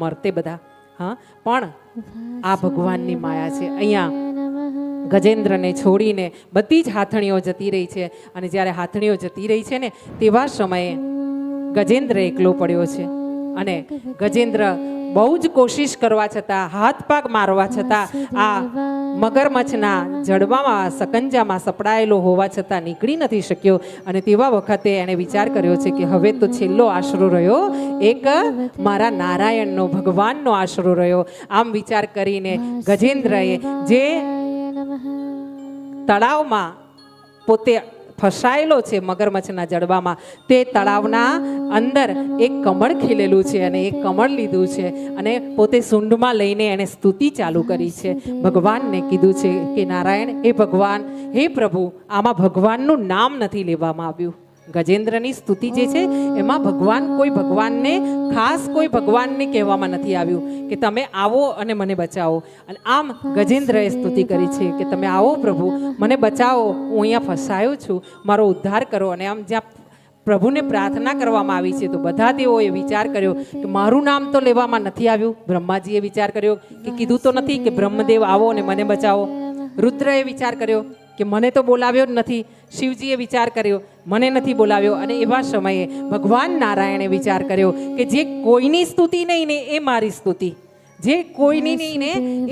મરતે બધા, હા, પણ આ ભગવાનની માયા છે. અહીંયા ગજેન્દ્રને છોડીને બધી જ હાથણીઓ જતી રહી છે, અને જ્યારે હાથણીઓ જતી રહી છે ને તેવા સમયે ગજેન્દ્ર એકલો પડ્યો છે. અને ગજેન્દ્ર બહુ જ કોશિશ કરવા છતાં, હાથ પગ મારવા છતાં, આ મગરમચ્છના જડબામાં સકંજામાં સપડાયેલો હોવા છતાં નીકળી નથી શક્યો. અને તેવા વખતે એણે વિચાર કર્યો છે કે હવે તો છેલ્લો આશરો રહ્યો એક મારા નારાયણનો, ભગવાનનો આશરો રહ્યો. આમ વિચાર કરીને ગજેન્દ્રએ જે તળાવમાં પોતે ફસાયેલો છે મગરમચ્છના જડબામાં, તે તળાવના અંદર એક કમળ ખીલેલું છે, અને એક કમળ લીધું છે અને પોતે સૂંઢમાં લઈને એને સ્તુતિ ચાલુ કરી છે. ભગવાનને કીધું છે કે નારાયણ, હે ભગવાન, હે પ્રભુ, આમાં ભગવાનનું નામ નથી લેવામાં આવ્યું. ગજેન્દ્રની સ્તુતિ જે છે એમાં ભગવાન, કોઈ ભગવાનને ખાસ કોઈ ભગવાનને કહેવામાં નથી આવ્યું કે તમે આવો અને મને બચાવો. અને આમ ગજેન્દ્રએ સ્તુતિ કરી છે કે તમે આવો પ્રભુ, મને બચાવો, હું અહીંયા ફસાયો છું, મારો ઉદ્ધાર કરો. અને આમ જ્યાં પ્રભુને પ્રાર્થના કરવામાં આવી છે તો બધા તેઓએ વિચાર કર્યો કે મારું નામ તો લેવામાં નથી આવ્યું. બ્રહ્માજીએ વિચાર કર્યો કે કીધું તો નથી કે બ્રહ્મદેવ આવો અને મને બચાવો. રુદ્રએ વિચાર કર્યો કે મને તો બોલાવ્યો જ નથી. શિવજીએ વિચાર કર્યો, મને નથી બોલાવ્યો. અને એવા સમયે ભગવાન નારાયણે વિચાર કર્યો કે જે કોઈની સ્તુતિ નહીં ને એ મારી સ્તુતિ, જે કોઈની નહીં ને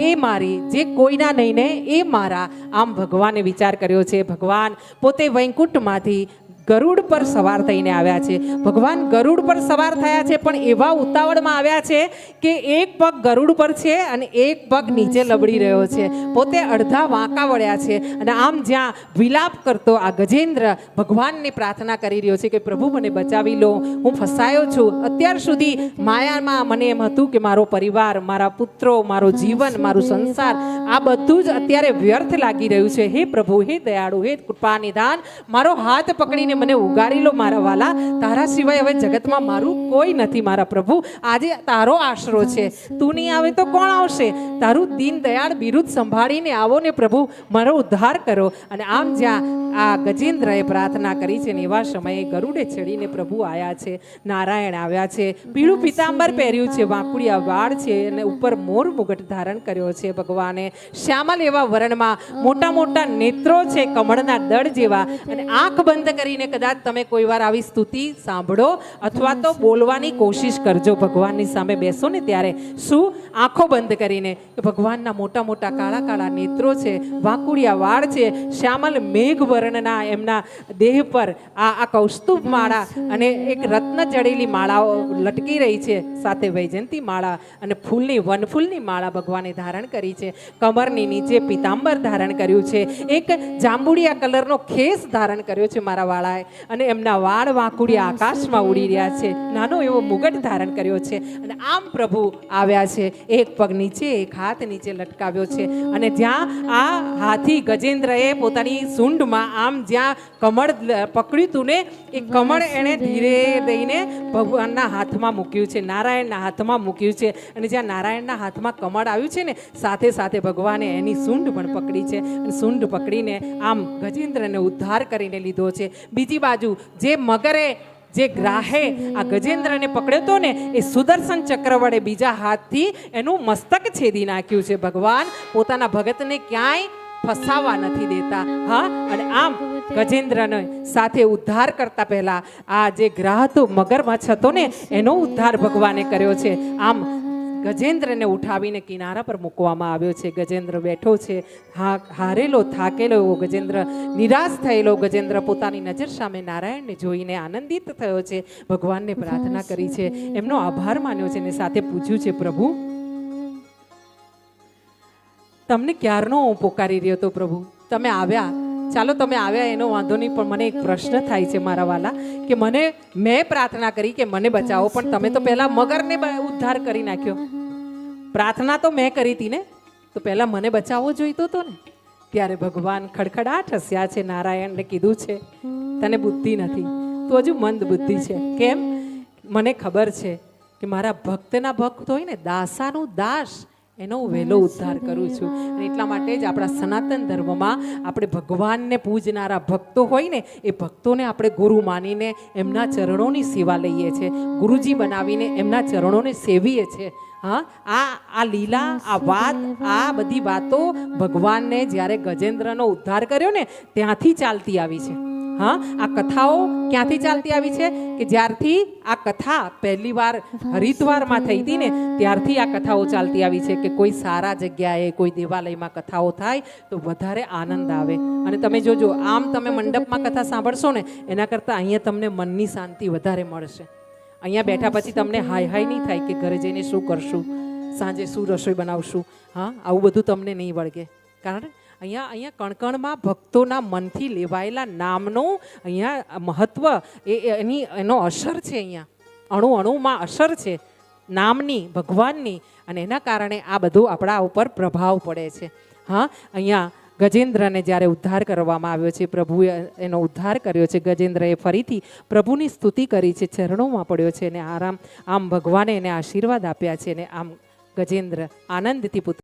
એ મારી, જે કોઈના નહીં ને એ મારા. આમ ભગવાને વિચાર કર્યો છે. ભગવાન પોતે વૈકુંઠમાંથી ગરુડ પર સવાર થઈને આવ્યા છે. ભગવાન ગરુડ પર સવાર થયા છે, પણ એવા ઉતાવળમાં આવ્યા છે કે એક પગ ગરુડ પર છે અને એક પગ નીચે લબડી રહ્યો છે. પોતે અડધા વાંકા વળ્યા છે. અને આમ જ્યાં વિલાપ કરતો આ ગજેન્દ્ર ભગવાનને પ્રાર્થના કરી રહ્યો છે કે પ્રભુ મને બચાવી લો, હું ફસાયો છું. અત્યાર સુધી માયામાં મને એમ હતું કે મારો પરિવાર, મારા પુત્રો, મારો જીવન, મારું સંસાર, આ બધું જ અત્યારે વ્યર્થ લાગી રહ્યું છે. હે પ્રભુ, હે દયાળુ, હે કૃપા નિધાન, મારો હાથ પકડીને મને ઉગાડી લો મારા વાલા. તારા સિવાય હવે જગતમાં મારું કોઈ નથી. મારા પ્રભુ, આજે તારો આશરો છે, તું નહીં આવે તો કોણ આવશે? તારું દીન દયાળ બિરુદ સંભાળીને આવો ને પ્રભુ, મારો ઉદ્ધાર કરો. અને આમ જ્યાં આ ગજેન્દ્રએ પ્રાર્થના કરી છે ને એવા સમયે ગરુડે ચડીને પ્રભુ આવ્યા છે. નારાયણ આવ્યા છે. પીળું પિતાંબર પહેર્યું છે, વાંકુડિયા વાળ છે અને ઉપર મોર મુગટ ધારણ કર્યો છે ભગવાને. શ્યામલ એવા વરણમાં મોટા મોટા નેત્રો છે, કમળના દળ જેવા. અને આંખ બંધ કરીને કદાચ તમે કોઈ વાર આવી સ્તુતિ સાંભળો અથવા તો બોલવાની કોશિશ કરજો. ભગવાનની સામે બેસો ને ત્યારે શું આંખો બંધ કરીને, ભગવાનના મોટા મોટા કાળા કાળા નેત્રો છે, વાંકુડિયા વાળ છે, શ્યામલ મેઘ વર્ણના એમના દેહ પર આ કૌસ્તુભ માળા અને એક રત્ન જડેલી માળાઓ લટકી રહી છે, સાથે વૈજયંતી માળા અને ફૂલની વનફૂલની માળા ભગવાને ધારણ કરી છે. કમરની નીચે પિતાંબર ધારણ કર્યું છે. એક જાંબુડિયા કલરનો ખેસ ધારણ કર્યો છે મારા વાળાએ. અને એમના વાળ વાંકુડિયા આકાશમાં ઉડી રહ્યા છે. નાનો એવો મુગટ ધારણ કર્યો છે. અને આમ પ્રભુ આવ્યા છે. એક પગ નીચે, એક હાથ નીચે લટકાવ્યો છે. અને જ્યાં આ હાથી ગજેન્દ્રએ પોતાની સૂંઢમાં આમ જ્યાં કમળ પકડ્યું હતું ને એ કમળ એણે ધીરે દઈને ભગવાનના હાથમાં મૂક્યું છે, નારાયણના હાથમાં મૂક્યું છે. અને જ્યાં નારાયણના હાથમાં કમળ આવ્યું છે ને સાથે સાથે ભગવાને એની સૂંઢ પણ પકડી છે. અને સૂંઢ પકડીને આમ ગજેન્દ્રને ઉદ્ધાર કરીને લીધો છે. બીજી બાજુ જે મગરે, જે ગ્રાહે આ ગજેન્દ્રને પકડ્યો હતો ને એ સુદર્શન ચક્ર વડે બીજા હાથથી એનું મસ્તક છેદી નાખ્યું છે. ભગવાન પોતાના ભગતને ક્યાંય ફસાવા નથી દેતા. હા, અને આમ ગજેન્દ્રને સાથે ઉદ્ધાર કરતા પહેલા આ જે ગ્રાહ હતો, મગરમચ્છ હતો ને, એનો ઉદ્ધાર ભગવાને કર્યો છે. આમ ગજેન્દ્રને ઉઠાવીને કિનારા પર મૂકવામાં આવ્યો છે. ગજેન્દ્ર બેઠો છે, હારેલો થાકેલો એવો ગજેન્દ્ર, નિરાશ થયેલો ગજેન્દ્ર પોતાની નજર સામે નારાયણને જોઈને આનંદિત થયો છે. ભગવાનને પ્રાર્થના કરી છે, એમનો આભાર માન્યો છે અને સાથે પૂછ્યું છે, પ્રભુ તમને ક્યારનો હું પોકારી રહ્યો હતો પ્રભુ, તમે આવ્યા. ચાલો તમે આવ્યા એનો વાંધો નહીં, પણ મને એક પ્રશ્ન થાય છે મારા વાલા કે મેં પ્રાર્થના કરી કે મને બચાવો, પણ તમે તો પહેલા મગરને ઉદ્ધાર કરી નાખ્યો. પ્રાર્થના તો મેં કરી હતી ને, તો પહેલા મને બચાવવો જોઈતો હતો ને. ત્યારે ભગવાન ખડખડાટ હસ્યા છે. નારાયણને કીધું છે, તને બુદ્ધિ નથી, તું હજુ મંદ બુદ્ધિ છે. કેમ? મને ખબર છે કે મારા ભક્તના ભક્ત હોય ને, દાસાનું દાસ એનો હું વહેલો ઉદ્ધાર કરું છું. અને એટલા માટે જ આપણા સનાતન ધર્મમાં આપણે ભગવાનને પૂજનારા ભક્તો હોય ને એ ભક્તોને આપણે ગુરુ માનીને એમના ચરણોની સેવા લઈએ છીએ, ગુરુજી બનાવીને એમના ચરણોને સેવીએ છીએ. હા, આ લીલા, આ વાત, આ બધી વાતો ભગવાનને જ્યારે ગજેન્દ્રનો ઉદ્ધાર કર્યો ને ત્યાંથી ચાલતી આવી છે. હા, આ કથાઓ ક્યાંથી ચાલતી આવી છે કે જ્યારથી આ કથા પહેલી વાર હરિદ્વારમાં થઈ હતી ને ત્યારથી આ કથાઓ ચાલતી આવી છે કે કોઈ સારા જગ્યાએ કોઈ દેવાલયમાં કથાઓ થાય તો વધારે આનંદ આવે. અને તમે જોજો, આમ તમે મંડપમાં કથા સાંભળશો ને એના કરતાં અહીંયા તમને મનની શાંતિ વધારે મળશે. અહીંયા બેઠા પછી તમને હાય હાય નહીં થાય કે ઘરે જઈને શું કરશું, સાંજે શું રસોઈ બનાવશું. હા, આવું બધું તમને નહીં વળગે. કારણ અહીંયા કણકણમાં ભક્તોના મનથી લેવાયેલા નામનું અહીંયા મહત્વ, એનો અસર છે. અહીંયા અણુ અણુમાં અસર છે નામની, ભગવાનની, અને એના કારણે આ બધું આપણા ઉપર પ્રભાવ પડે છે. હા, અહીંયા ગજેન્દ્રને જ્યારે ઉદ્ધાર કરવામાં આવ્યો છે, પ્રભુએ એનો ઉદ્ધાર કર્યો છે. ગજેન્દ્રએ ફરીથી પ્રભુની સ્તુતિ કરી છે, ચરણોમાં પડ્યો છે અને આમ ભગવાને એને આશીર્વાદ આપ્યા છે. અને આમ ગજેન્દ્ર આનંદથી પુત્ર